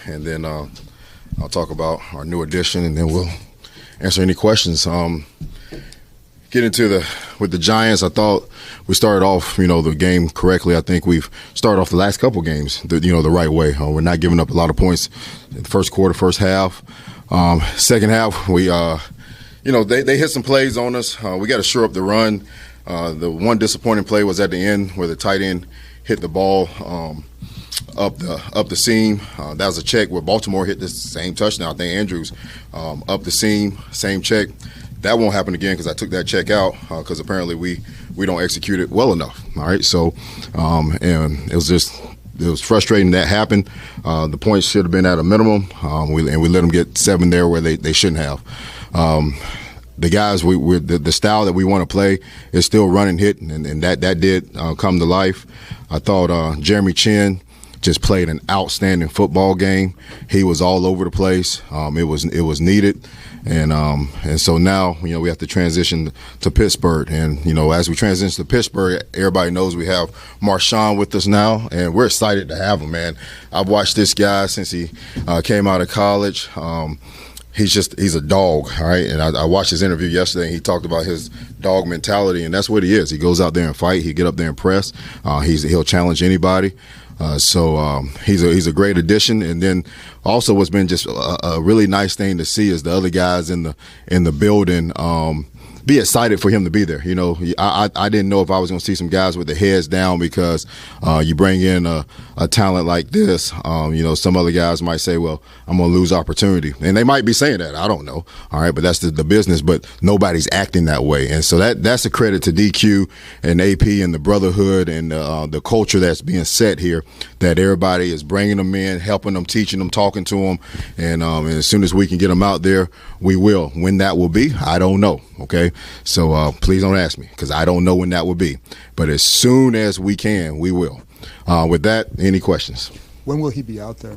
and then I'll talk about our new addition, and then we'll answer any questions. Get into with the Giants. I thought we started off, the game correctly. I think we've started off the last couple games, the right way. We're not giving up a lot of points in the first quarter, first half. Second half, we, they hit some plays on us. We got to shore up the run. The one disappointing play was at the end where the tight end hit the ball up the seam. That was a check where Baltimore hit the same touchdown. I think Andrews up the seam, same check. That won't happen again because I took that check out because apparently we don't execute it well enough. All right, so and it was frustrating that happened. The points should have been at a minimum, we let them get 7 there where they shouldn't have. The guys, the style that we want to play is still run and hit, and that did come to life. I thought Jeremy Chin just played an outstanding football game. He was all over the place. It was needed. And so now, we have to transition to Pittsburgh. And, as we transition to Pittsburgh, everybody knows we have Marshon with us now, and we're excited to have him, man. I've watched this guy since he came out of college. He's a dog, all right? And I watched his interview yesterday, and he talked about his dog mentality, and that's what he is. He goes out there and fight. He get up there and press. He'll challenge anybody. So he's a great addition. And then also what's been just a really nice thing to see is the other guys in the building be excited for him to be there. I didn't know if I was going to see some guys with their heads down because you bring in a talent like this. Some other guys might say, well, I'm going to lose opportunity. And they might be saying that. I don't know. All right, but that's the business. But nobody's acting that way. And so that's a credit to DQ and AP and the brotherhood and the culture that's being set here, that everybody is bringing them in, helping them, teaching them, talking to them. And as soon as we can get them out there, we will. When that will be, I don't know. Okay. So please don't ask me because I don't know when that will be. But as soon as we can, we will. With that, any questions? When will he be out there?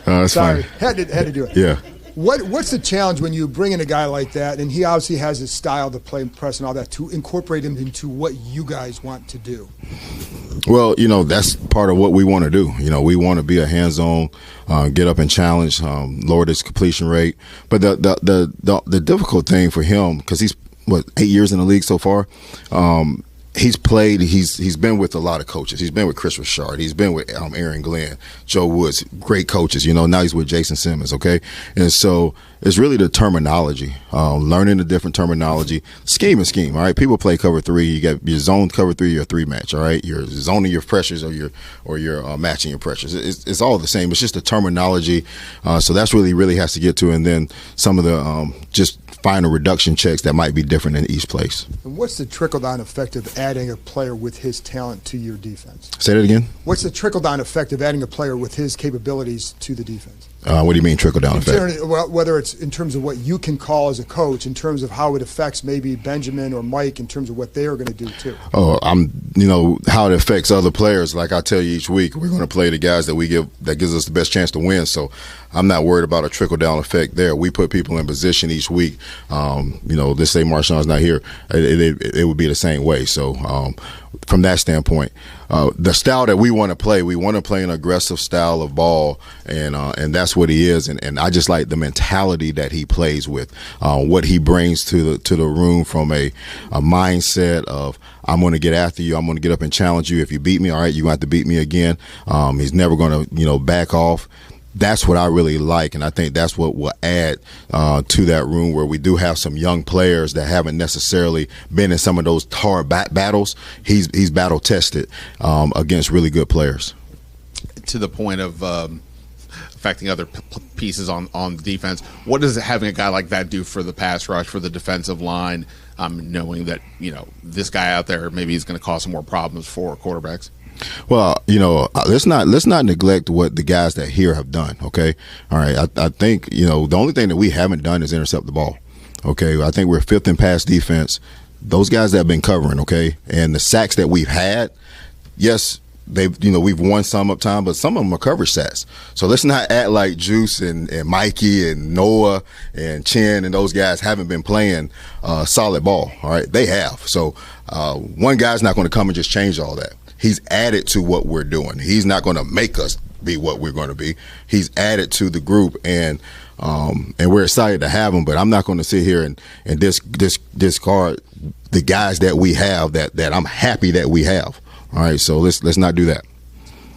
That's Sorry, fine. had to do it. Yeah. What's the challenge when you bring in a guy like that, and he obviously has his style to play press and all that, to incorporate him into what you guys want to do? Well, that's part of what we want to do. We want to be a hands-on, get up and challenge, lower this completion rate. But the difficult thing for him, because he's 8 years in the league so far. He's played. He's been with a lot of coaches. He's been with Chris Richard. He's been with Aaron Glenn, Joe Woods, great coaches. Now he's with Jason Simmons. Okay, and so it's really the terminology, learning the different terminology. Scheme is scheme. All right, people play cover 3. You got your zone cover 3, your 3 match. All right, you're zoning your pressures or you're matching your pressures. It's all the same. It's just the terminology. So that's really has to get to, and then some of the just final reduction checks that might be different in each place. And what's the trickle-down effect of adding a player with his talent to your defense? Say that again? What's the trickle-down effect of adding a player with his capabilities to the defense? What do you mean trickle-down effect? Whether it's in terms of what you can call as a coach, in terms of how it affects maybe Benjamin or Mike in terms of what they are going to do too. Oh, how it affects other players. Like I tell you each week, we're going to play the guys that gives us the best chance to win. So I'm not worried about a trickle-down effect there. We put people in position each week. Let's say Marshon's not here, it would be the same way. So from that standpoint, the style that we want to play an aggressive style of ball, and that's what he is. And I just like the mentality that he plays with, what he brings to the room from a mindset of, I'm going to get after you. I'm going to get up and challenge you. If you beat me, all right, you're going to have to beat me again. He's never going to, back off. That's what I really like, and I think that's what will add to that room where we do have some young players that haven't necessarily been in some of those hard battles. He's battle tested against really good players. To the point of affecting other pieces on defense, what does having a guy like that do for the pass rush, for the defensive line, knowing that this guy out there maybe is going to cause some more problems for quarterbacks? Well, let's not neglect what the guys that here have done. Okay, all right. I think the only thing that we haven't done is intercept the ball. Okay, I think we're 5th in pass defense. Those guys that have been covering. Okay, and the sacks that we've had, yes, we've won some up time, but some of them are coverage sacks. So let's not act like Juice and Mikey and Noah and Chin and those guys haven't been playing solid ball. All right, they have. So one guy's not going to come and just change all that. he's added to what we're doing. He's not going to make us be what we're going to be. He's added to the group, and we're excited to have him. But I'm not going to sit here and discard the guys that we have that I'm happy that we have. All right, so let's not do that.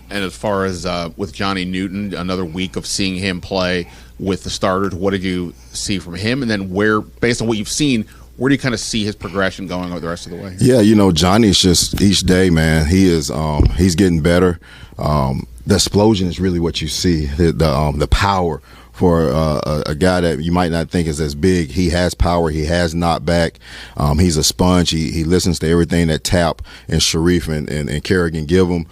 And as far as with Johnny Newton, another week of seeing him play with the starters, what did you see from him? And then where, based on what you've seen, where do you kind of see his progression going over the rest of the way? Yeah, Johnny's just each day, man. He is he's getting better. The explosion is really what you see. The power for a guy that you might not think is as big. He has power. He has knockback. He's a sponge. He listens to everything that Tap and Sharif and Kerrigan give him.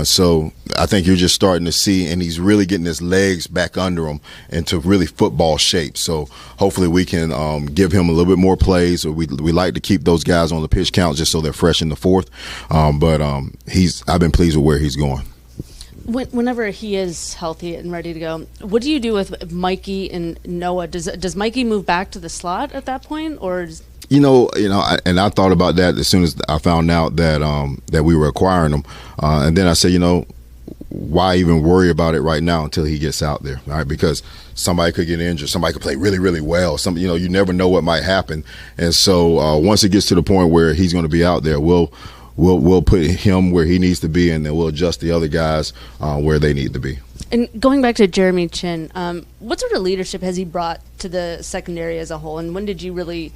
So I think you're just starting to see, and he's really getting his legs back under him into really football shape. So hopefully we can give him a little bit more plays. We like to keep those guys on the pitch count just so they're fresh in the fourth. But I've been pleased with where he's going. Whenever he is healthy and ready to go, what do you do with Mikey and Noah? Does Mikey move back to the slot at that point, or? I thought about that as soon as I found out that we were acquiring him, and then I said, why even worry about it right now until he gets out there, all right? Because somebody could get injured, somebody could play really, really well. You never know what might happen, and so once it gets to the point where he's going to be out there, we'll put him where he needs to be, and then we'll adjust the other guys where they need to be. And going back to Jeremy Chin, what sort of leadership has he brought to the secondary as a whole, and when did you really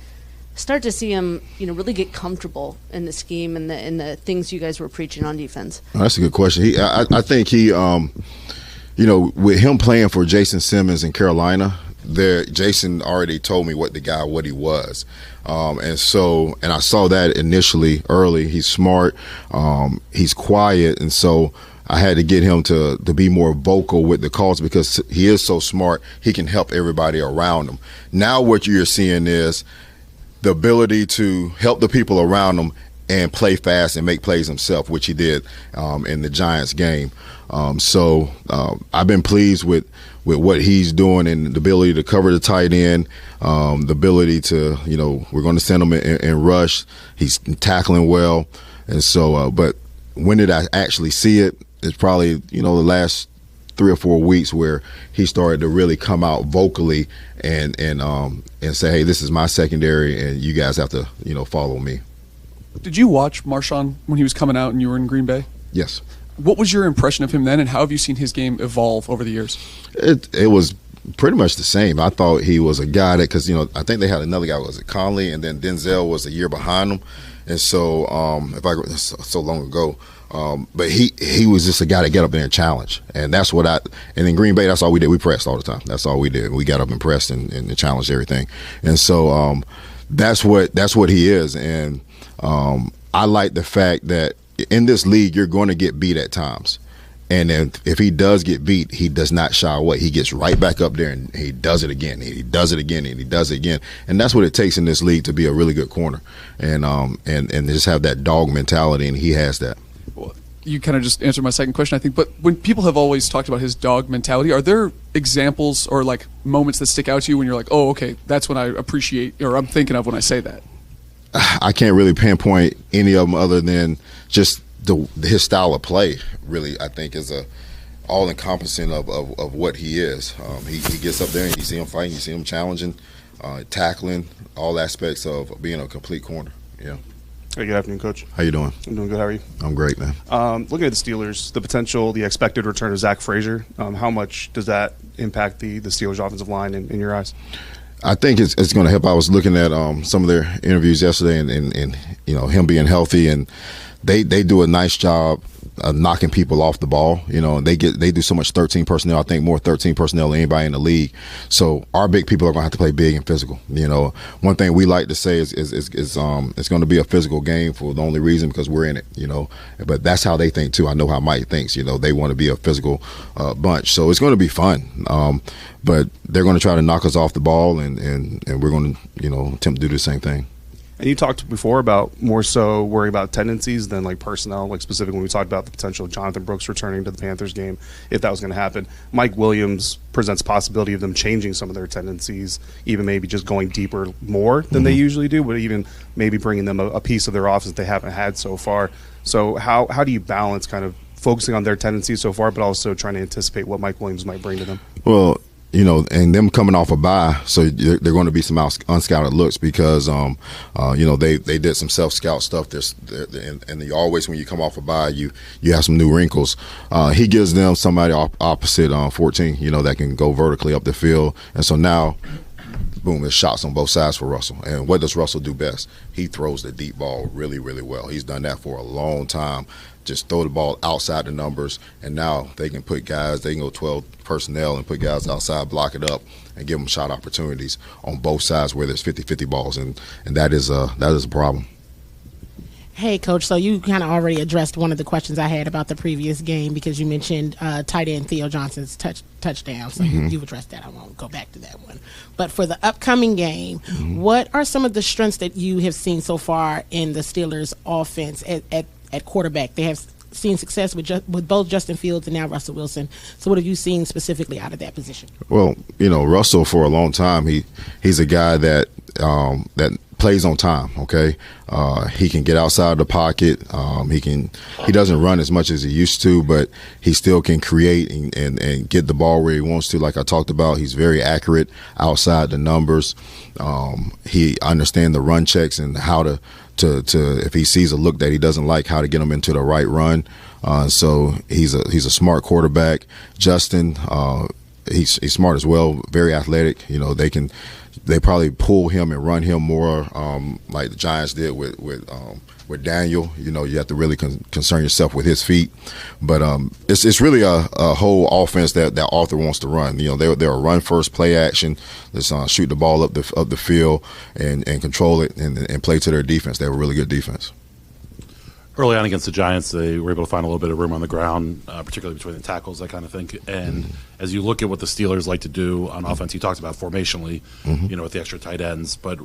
start to see him, really get comfortable in the scheme and the things you guys were preaching on defense? Oh, that's a good question. I think he, with him playing for Jason Simmons in Carolina, Jason already told me what he was. And I saw that initially early. He's smart, he's quiet, and so I had to get him to be more vocal with the calls because he is so smart. He can help everybody around him. Now what you're seeing is the ability to help the people around him and play fast and make plays himself, which he did in the Giants game. So I've been pleased with what he's doing and the ability to cover the tight end, the ability to, we're going to send him in rush. He's tackling well. And so, but when did I actually see it? It's probably, the last 3 or 4 weeks where he started to really come out vocally and say, hey, this is my secondary and you guys have to, follow me. Did you watch Marshon when he was coming out and you were in Green Bay? Yes. What was your impression of him then, and how have you seen his game evolve over the years? It was pretty much the same. I thought he was a guy that, because, I think they had another guy, was it Conley, and then Denzel was a year behind him. And so, so long ago, but he was just a guy that got up there and challenged. And that's what and in Green Bay, that's all we did. We pressed all the time. That's all we did. We got up and pressed and challenged everything. And so that's what he is. And I like the fact that in this league, you're going to get beat at times. And then if he does get beat, he does not shy away. He gets right back up there and he does it again. He does it again and he does it again. And that's what it takes in this league to be a really good corner and just have that dog mentality, and he has that. Well, you kind of just answered my second question, I think. But when people have always talked about his dog mentality, are there examples or like moments that stick out to you when you're like, oh, okay, that's what I appreciate or I'm thinking of when I say that? I can't really pinpoint any of them other than just his style of play. Really, I think is a all-encompassing of what he is. He gets up there and you see him fighting, you see him challenging, tackling, all aspects of being a complete corner. Yeah. Hey, good afternoon, Coach. How you doing? I'm doing good. How are you? I'm great, man. Looking at the Steelers, the potential, the expected return of Zach Frazier, how much does that impact the Steelers' offensive line in your eyes? I think it's going to help. I was looking at some of their interviews yesterday, and him being healthy, and they do a nice job knocking people off the ball. They do so much 13 personnel. I think more 13 personnel than anybody in the league. So our big people are going to have to play big and physical. One thing we like to say is it's going to be a physical game for the only reason because we're in it. But that's how they think too. I know how Mike thinks. They want to be a physical bunch. So it's going to be fun. But they're going to try to knock us off the ball, and we're going to attempt to do the same thing. And you talked before about more so worrying about tendencies than like personnel, like specifically when we talked about the potential of Jonathan Brooks returning to the Panthers game, if that was going to happen. Mike Williams presents possibility of them changing some of their tendencies, even maybe just going deeper more than they usually do, but even maybe bringing them a piece of their offense they haven't had so far. So how do you balance kind of focusing on their tendencies so far, but also trying to anticipate what Mike Williams might bring to them? Well, and them coming off a bye, so they're going to be some unscouted looks because, they did some self-scout stuff. And always when you come off a bye, you have some new wrinkles. He gives them somebody opposite 14, that can go vertically up the field. And so now, boom, there's shots on both sides for Russell. And what does Russell do best? He throws the deep ball really, really well. He's done that for a long time. Just throw the ball outside the numbers, and now they can put guys, they can go 12 personnel and put guys outside, block it up, and give them shot opportunities on both sides where there's 50-50 balls, and that is a problem. Hey, Coach, so you kind of already addressed one of the questions I had about the previous game because you mentioned tight end Theo Johnson's touchdown, so you've addressed that. I won't go back to that one. But for the upcoming game, what are some of the strengths that you have seen so far in the Steelers' offense at quarterback? They have seen success with both Justin Fields and now Russell Wilson. So what have you seen specifically out of that position? Well, Russell for a long time, he's a guy that plays on time. Okay, he can get outside the pocket. He doesn't run as much as he used to, but he still can create and get the ball where he wants to. Like I talked about, he's very accurate outside the numbers. He understands the run checks and how to if he sees a look that he doesn't like, how to get him into the right run. So he's a smart quarterback. Justin, he's smart as well, very athletic. They probably pull him and run him more like the Giants did with Daniel. You have to really concern yourself with his feet. But it's really a whole offense that Arthur wants to run. They're a run first, play action. Let's shoot the ball up the field and control it and play to their defense. They have a really good defense. Early on against the Giants, they were able to find a little bit of room on the ground, particularly between the tackles, that kind of thing. And as you look at what the Steelers like to do on offense, you talked about formationally, with the extra tight ends. But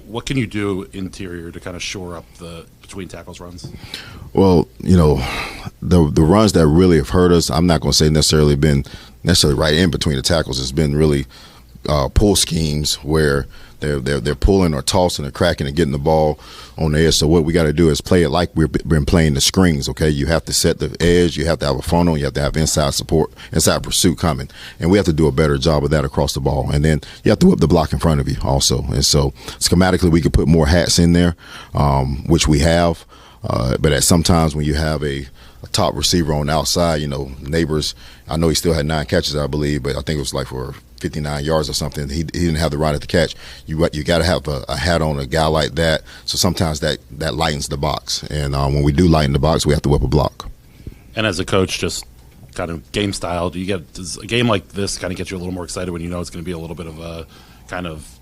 what can you do interior to kind of shore up the between tackles runs? Well, the runs that really have hurt us, I'm not going to say necessarily been right in between the tackles. It's been really pull schemes where they're pulling or tossing or cracking and getting the ball on the edge. So what we got to do is play it like we've been playing the screens. Okay, you have to set the edge, you have to have a funnel, you have to have inside support, inside pursuit coming, and we have to do a better job of that across the ball. And then you have to whip the block in front of you also. And so schematically, we could put more hats in there, which we have. But at sometimes when you have a top receiver on the outside, Neighbors, I know he still had 9 catches, I believe, but I think it was like for 59 yards or something. He didn't have the run at the catch. You got to have a hat on a guy like that. So sometimes that lightens the box. And when we do lighten the box, we have to whip a block. And as a coach, just kind of game style, does a game like this kind of get you a little more excited when you know it's going to be a little bit of a kind of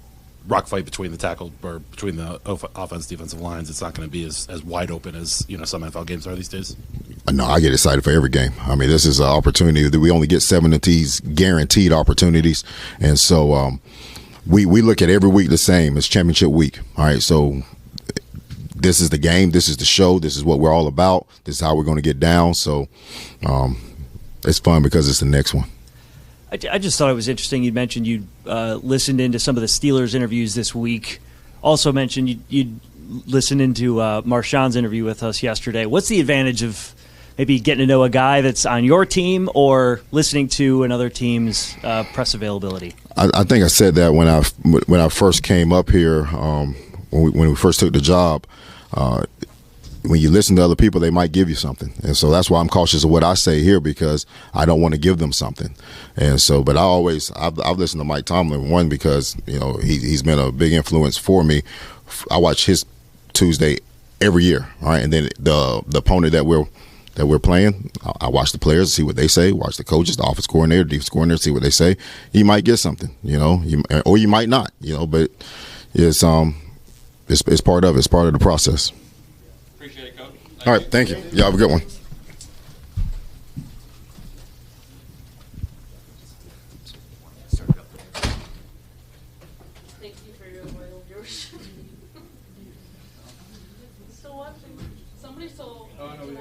rock fight between the tackle or between the offense defensive lines? It's not going to be as wide open as some NFL games are these days. No, I get excited for every game. I mean, this is an opportunity that we only get 7 of these guaranteed opportunities, and so we look at every week the same. It's championship week. All right, so this is the game. This is the show. This is what we're all about. This is how we're going to get down. So it's fun because it's the next one. I just thought it was interesting. You mentioned you listened into some of the Steelers interviews this week. Also mentioned you listened into Marshon's interview with us yesterday. What's the advantage of maybe getting to know a guy that's on your team or listening to another team's press availability? I think I said that when I first came up here, when we first took the job. When you listen to other people, they might give you something. And so that's why I'm cautious of what I say here, because I don't want to give them something. And so, but I've listened to Mike Tomlin, one, because, he's been a big influence for me. I watch his Tuesday every year. All right. And then the opponent that we're playing, I watch the players, see what they say, watch the coaches, the offense coordinator, defense coordinator, see what they say. You might get something, or you might not, but it's part of it. It's part of the process. Appreciate it, Coach. All right, thank you. Y'all have a good one. Thank you for your loyal viewership. still watching. Somebody's still watching.